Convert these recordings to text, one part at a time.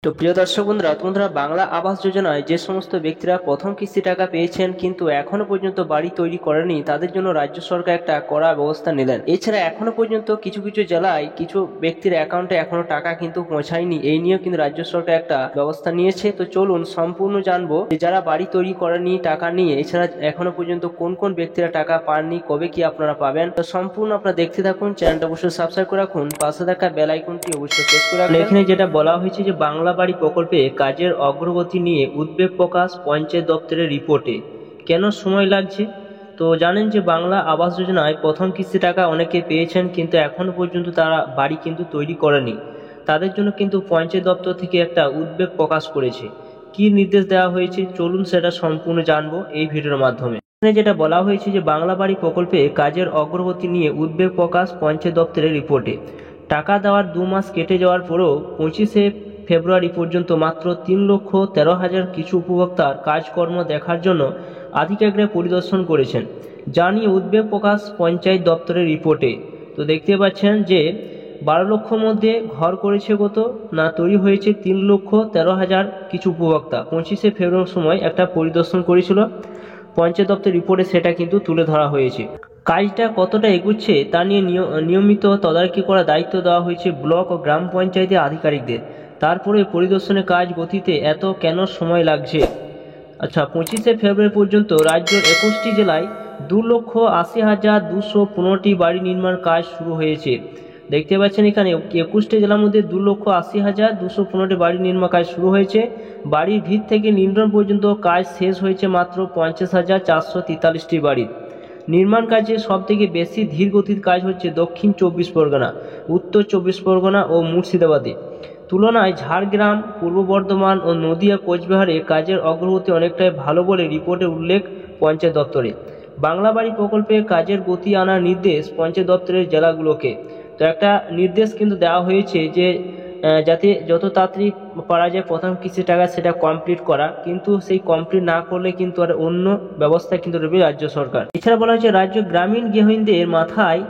তো প্রিয় দর্শক বন্ধুরা বাংলা আবাস যোজনায় যে সমস্ত ব্যক্তিরা প্রথম কিস্তি টাকা পেয়েছেন কিন্তু এখনো পর্যন্ত বাড়ি তৈরি করেনি, তাদের জন্য রাজ্য সরকার একটা কড়া ব্যবস্থা নিলেন। এছাড়া এখনো পর্যন্ত কিছু কিছু জেলায় কিছু ব্যক্তির অ্যাকাউন্টে এখনো টাকা কিন্তু পৌঁছায়নি, এই নিয়েও কিন্তু রাজ্য সরকার একটা ব্যবস্থা নিয়েছে। তো চলুন সম্পূর্ণ জানবো যে যারা বাড়ি তৈরি করেনি টাকা নিয়ে, এছাড়া এখনো পর্যন্ত কোন কোন ব্যক্তিরা টাকা পাননি, কবে কি আপনারা পাবেন। তো সম্পূর্ণ আপনারা দেখতে থাকুন, চ্যানেলটা অবশ্যই সাবস্ক্রাইব করে রাখুন, পাশে থাকা বেল আইকনটি অবশ্যই প্রেস করে রাখুন। এখানে যেটা বলা হয়েছে যে বাংলা বাড়ি প্রকল্পে কাজের অগ্রগতি নিয়ে উদ্বেগ প্রকাশ পঞ্চায়েত দপ্তরের রিপোর্টে। কেন সময় লাগছে? তো জানেন যে বাংলা আবাস যোজনায় প্রথম কিস্তি টাকা অনেকে পেয়েছেন কিন্তু এখনো পর্যন্ত তারা বাড়ি কিন্তু তৈরি করেনি। তাদের জন্য কিন্তু পঞ্চায়েত দপ্তর থেকে একটা উদ্বেগ প্রকাশ করেছে। কি নির্দেশ দেওয়া হয়েছে চলুন সেটা সম্পূর্ণ জানবো এই ভিডিওর মাধ্যমে। এখানে যেটা বলা হয়েছে যে বাংলা বাড়ি প্রকল্পে কাজের অগ্রগতি নিয়ে উদ্বেগ প্রকাশ পঞ্চায়েত দপ্তরের রিপোর্টে। টাকা দেওয়ার 2 মাস কেটে যাওয়ার পরেও 25শে ফেব্রুয়ারি পর্যন্ত মাত্র 3,13,000 কিছু উপভোক্তার কাজকর্ম দেখার জন্য আধিকারিকরা পরিদর্শন করেছেন, যা নিয়ে উদ্বেগ প্রকাশ পঞ্চায়েত দপ্তরের রিপোর্টে। তো দেখতে পাচ্ছেন যে 12 লক্ষর মধ্যে ঘর করেছে কত না, তৈরি হয়েছে 3,13,000 কিছু উপভোক্তা। 25শে ফেব্রুয়ারির সময় একটা পরিদর্শন করেছিল পঞ্চায়েত দপ্তর রিপোর্টে, সেটা কিন্তু তুলে ধরা হয়েছে। কাজটা কতটা এগুচ্ছে তা নিয়ে নিয়মিত তদারকি করার দায়িত্ব দেওয়া হয়েছে ব্লক ও গ্রাম পঞ্চায়েতের আধিকারিকদের। তারপরে পরিদর্শনের কাজ গতিতে এত কেন সময় লাগছে? আচ্ছা, 25শে ফেব্রুয়ারি পর্যন্ত রাজ্যের 21টি জেলায় 2,80,215টি বাড়ি নির্মাণ কাজ শুরু হয়েছে। দেখতে পাচ্ছেন এখানে 21টি জেলার মধ্যে 2,80,215টি বাড়ি নির্মাণ কাজ শুরু হয়েছে। বাড়ির ভিত থেকে নির্মাণ পর্যন্ত কাজ শেষ হয়েছে মাত্র 50,443টি বাড়ির। নির্মাণ কাজে সবথেকে বেশি ধীর গতির কাজ হচ্ছে দক্ষিণ 24 পরগনা, উত্তর 24 পরগনা ও মুর্শিদাবাদে। তুলনায় ঝাড়গ্রাম, পূর্ব বর্ধমান ও নদিয়া, কোচবিহারে কাজের অগ্রগতি অনেকটাই ভালো বলে রিপোর্টে উল্লেখ পঞ্চায়েত দপ্তরে। বাংলা বাড়ি প্রকল্পে কাজের গতি আনার নির্দেশ পঞ্চায়েত দপ্তরের জেলাগুলোকে। তো একটা নির্দেশ কিন্তু দেওয়া হয়েছে যে যাতে যত তাড়াতাড়ি পারা যায় প্রথম কিস্তি টাকা সেটা কমপ্লিট করা, কিন্তু সেই কমপ্লিট না করলে কিন্তু আর অন্য ব্যবস্থা কিন্তু নেবে রাজ্য সরকার। এছাড়া বলা হয়েছে রাজ্য গ্রামীণ গৃহহীনদের মাথায়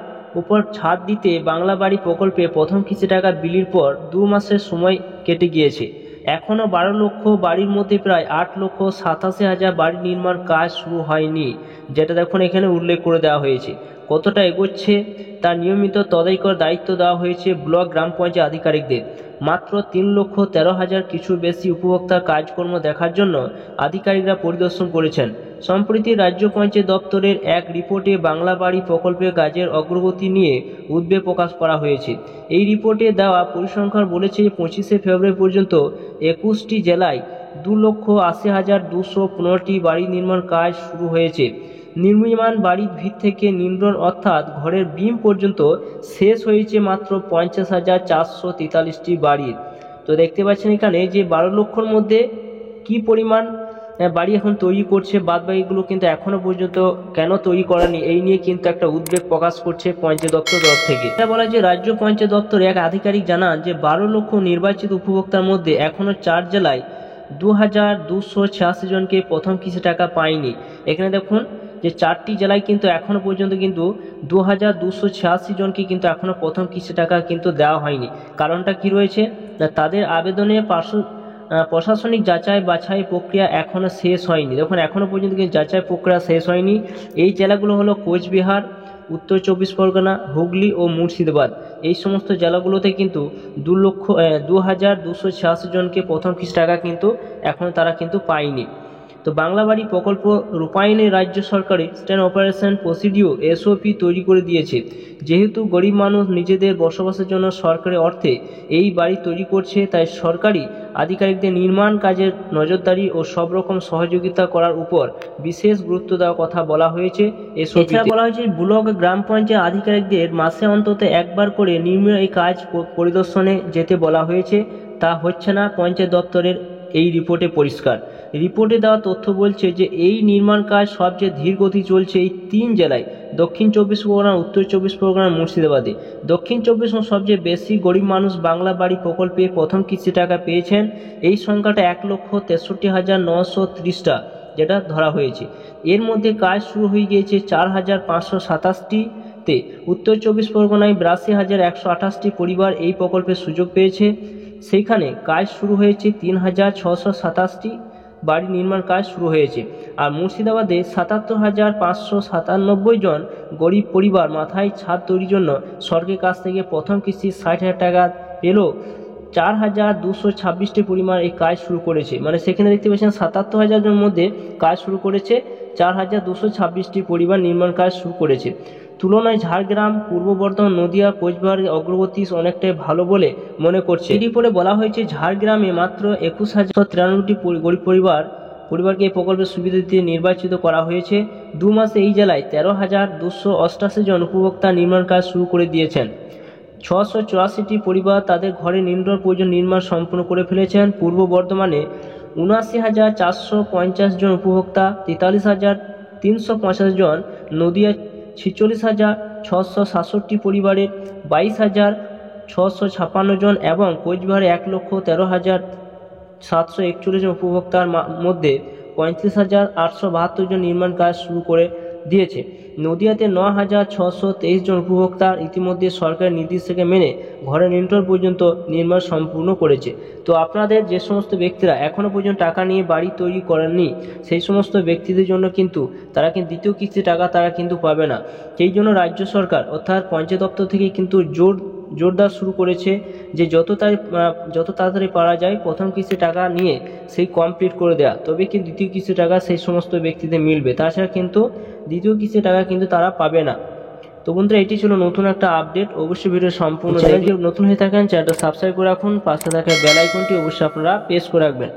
উপর ছাদ দিতে বাংলা বাড়ি প্রকল্পে প্রথম কিস্তি টাকা বিলির পর 2 মাসের সময় কেটে গিয়েছে। এখনও 12 লক্ষ বাড়ির মধ্যে প্রায় 8,87,000 বাড়ি নির্মাণ কাজ শুরু হয়নি, যেটা দেখুন এখানে উল্লেখ করে দেওয়া হয়েছে। কতটা এগোচ্ছে তার নিয়মিত তদারকি করার দায়িত্ব দেওয়া হয়েছে ব্লক গ্রাম পঞ্চায়েত আধিকারিকদের। মাত্র 3,13,000 কিছু বেশি উপভোক্তার কাজকর্ম দেখার জন্য আধিকারিকরা পরিদর্শন করেছেন। সম্প্রতি রাজ্য পঞ্চায়েত দপ্তরের এক রিপোর্টে বাংলা বাড়ি প্রকল্পের কাজের অগ্রগতি নিয়ে উদ্বেগ প্রকাশ করা হয়েছে। এই রিপোর্টে দেওয়া পরিসংখ্যান বলেছে 25শে ফেব্রুয়ারি পর্যন্ত 21টি জেলায় 2,80,215টি বাড়ি নির্মাণ কাজ শুরু হয়েছে। নির্মীয়মান বাড়ির ভিত থেকে নির্মাণ অর্থাৎ ঘরের বিম পর্যন্ত শেষ হয়েছে মাত্র 50,443টি বাড়ির। তো দেখতে পাচ্ছেন এখানে যে 12 লক্ষর মধ্যে কি পরিমাণ বাড়ি এখন তৈরি করছে, বাদবাকিগুলো কিন্তু এখনো পর্যন্ত কেন তৈরি করেনি, এই নিয়ে কিন্তু একটা উদ্বেগ প্রকাশ করছে পঞ্চায়েত দপ্তর তরফ থেকে। এটা বলা যে রাজ্য পঞ্চায়েত দপ্তর এক আধিকারিক জানান যে 12 লক্ষ নির্বাচিত উপভোক্তার মধ্যে এখনো 4 জেলায় 2,286 জনকে প্রথম কিস্তি টাকা পায়নি। এখানে দেখুন যে 4টি জেলায় কিন্তু এখনো পর্যন্ত কিন্তু 2,286 জনকে কিন্তু এখনো প্রথম কিস্তি টাকা কিন্তু দেওয়া হয়নি। কারণটা কি রয়েছে না, তাদের আবেদনে প্রশাসনিক যাচাই বাছাই প্রক্রিয়া এখনো শেষ হয়নি। দেখুন এখনো পর্যন্ত কিন্তু যাচাই প্রক্রিয়া শেষ হয়নি। এই জেলাগুলো হলো কোচবিহার, উত্তর 24 পরগনা, হুগলি ও মুর্শিদাবাদ। এই সমস্ত জেলাগুলোতে কিন্তু 2,286 জনকে প্রথম কিস্তি টাকা কিন্তু এখনো তারা কিন্তু পায়নি। তো বাংলা বাড়ি প্রকল্প রূপায়ণে রাজ্য সরকারের স্ট্যান্ড অপারেশন প্রসিডিও এসওপি তৈরি করে দিয়েছে। যেহেতু গরিব মানুষ নিজেদের বসবাসের জন্য সরকারি অর্থে এই বাড়ি তৈরি করছে, তাই সরকারি আধিকারিকদের নির্মাণ কাজের নজরদারি ও সব রকম সহযোগিতা করার উপর বিশেষ গুরুত্ব দেওয়ার কথা বলা হয়েছে। এছাড়া বলা হয়েছে ব্লক গ্রাম পঞ্চায়েত আধিকারিকদের মাসে অন্তত একবার করে নির্মাণ এই কাজ পরিদর্শনে যেতে বলা হয়েছে। তা হচ্ছে না পঞ্চায়েত দপ্তরের এই রিপোর্টে পরিষ্কার। রিপোর্টে দেওয়া তথ্য বলছে যে এই নির্মাণ কাজ সবচেয়ে ধীর গতি চলছে এই 3 জেলায়, দক্ষিণ 24 পরগনা, উত্তর 24 পরগনা, মুর্শিদাবাদে। দক্ষিণ 24 সবচেয়ে বেশি গরিব মানুষ বাংলা বাড়ি প্রকল্পে প্রথম কিস্তি টাকা পেয়েছেন। এই সংখ্যাটা 1,63,930টা যেটা ধরা হয়েছে। এর মধ্যে কাজ শুরু হয়ে গিয়েছে 4,527টিতে। উত্তর 24 পরগনায় 82,128টি পরিবার এই প্রকল্পের সুযোগ পেয়েছে। সেইখানে কাজ শুরু হয়েছে 3627টি বাড়ি নির্মাণ কাজ শুরু হয়েছে। আর মুর্শিদাবাদে 77,597 জন গরিব পরিবার মাথায় ছাদ তৈরির জন্য সরকারের কাছ থেকে প্রথম কিস্তি 60,000 টাকা পেল। 4,226টি পরিবার এই কাজ শুরু করেছে, মানে সেখানে দেখতে পাচ্ছেন 77,000 জনের মধ্যে কাজ শুরু করেছে, 4,226টি পরিবার নির্মাণ কাজ শুরু করেছে। তুলনায় ঝাড়গ্রাম, পূর্ব বর্ধমান, নদিয়া, কোচবিহারের অগ্রগতি অনেকটাই ভালো বলে মনে করছে। এর পরে বলা হয়েছে ঝাড়গ্রামে মাত্র 21,193টি গরিব পরিবারকে এই প্রকল্পের সুবিধা দিতে নির্বাচিত করা হয়েছে। 2 মাসে এই জেলায় 13,288 জন উপভোক্তা নির্মাণ কাজ শুরু করে দিয়েছেন। 684টি পরিবার তাদের ঘরে নির্মাণ প্রয়োজন নির্মাণ সম্পূর্ণ করে ফেলেছেন। পূর্ব বর্ধমানে 79,450 জন উপভোক্তা, 43,350 জন, নদিয়া 46,667 পরিবারের 22,656 জন এবং কোচবিহারে 1,13,741 জন উপভোক্তার মধ্যে 35,872 জন নির্মাণ কাজ শুরু করে দিয়েছে। নদিয়াতে 9,623 জন উপভোক্তা ইতিমধ্যে সরকারের নির্দেশকে মেনে ঘরে নির্মাণ পর্যন্ত নির্মাণ সম্পূর্ণ করেছে। তো আপনাদের যে সমস্ত ব্যক্তিরা এখনও পর্যন্ত টাকা নিয়ে বাড়ি তৈরি করেননি সেই সমস্ত ব্যক্তিদের জন্য কিন্তু তারা কিন্তু দ্বিতীয় কিস্তি টাকা তারা কিন্তু পাবে না। সেই জন্য রাজ্য সরকার অর্থাৎ পঞ্চায়েত দপ্তর থেকে কিন্তু জোরদার শুরু করেছে যে যত তাড়াতাড়ি পারা যায় প্রথম কিস্তি টাকা নিয়ে সেই কমপ্লিট করে দেওয়া, তবে কিন্তু দ্বিতীয় কিস্তি টাকা সেই সমস্ত ব্যক্তিদের মিলবে, তাছাড়া কিন্তু দ্বিতীয় কিস্তি টাকা কিন্তু তারা পাবে না। তো বন্ধুরা, এটি ছিল নতুন একটা আপডেট। অবশ্যই ভিডিও সম্পূর্ণ চ্যানেলটি নতুন হয়ে থাকেন চ্যানেলটা সাবস্ক্রাইব করে রাখুন, পাশে থাকা বেল আইকনটি অবশ্যই আপনারা প্রেস করে রাখবেন।